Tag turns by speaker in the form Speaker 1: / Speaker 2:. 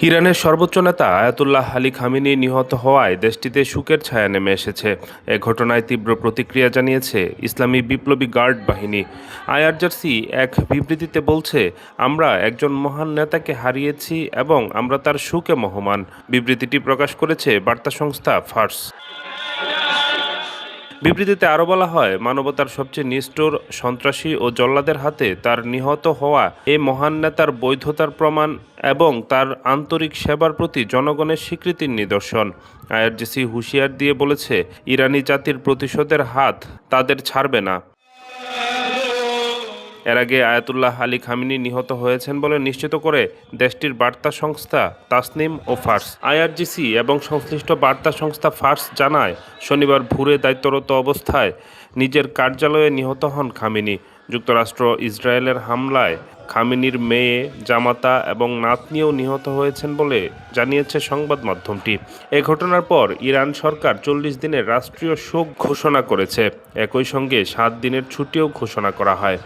Speaker 1: ইরানের সর্বোচ্চ নেতা আয়াতুল্লাহ আলী খামেনি নিহত হওয়ায় দেশটিতে শোকের ছায়া নেমে এসেছে। এ ঘটনায় তীব্র প্রতিক্রিয়া জানিয়েছে ইসলামী বিপ্লবী গার্ড বাহিনী। আইআরজিসি এক বিবৃতিতে বলছে, আমরা একজন মহান নেতাকে হারিয়েছি এবং আমরা তার শোকে মহমান। বিবৃতিটি প্রকাশ করেছে বার্তা সংস্থা ফার্স। বিবৃতিতে আরও বলা হয়, মানবতার সবচেয়ে নিষ্ঠুর, সন্ত্রাসী ও জল্লাদের হাতে তার নিহত হওয়া এই মহান নেতার বৈধতার প্রমাণ এবং তার আন্তরিক সেবার প্রতি জনগণের স্বীকৃতির নিদর্শন। আইআরজিসি হুঁশিয়ার দিয়ে বলেছে, ইরানি জাতির প্রতিশোধের হাত তাদের ছাড়বে না। এর আগে আয়াতুল্লাহ আলী খামেনি নিহত হয়েছেন বলে নিশ্চিত করে দেশটির বার্তা সংস্থা তাসনিম ও ফার্স। আইআরজিসি এবং সংশ্লিষ্ট বার্তা সংস্থা ফার্স জানায়, শনিবার ভোরে দায়িত্বরত অবস্থায় নিজের কার্যালয়ে নিহত হন খামেনি। যুক্তরাষ্ট্র ইসরায়েলের হামলায় খামেনির মেয়ে, জামাতা এবং নাতনিও নিহত হয়েছেন বলে জানিয়েছে সংবাদ মাধ্যমটি। এ ঘটনার পর ইরান সরকার ৪০ দিনের রাষ্ট্রীয় শোক ঘোষণা করেছে। একই সঙ্গে ৭ দিনের ছুটিও ঘোষণা করা হয়।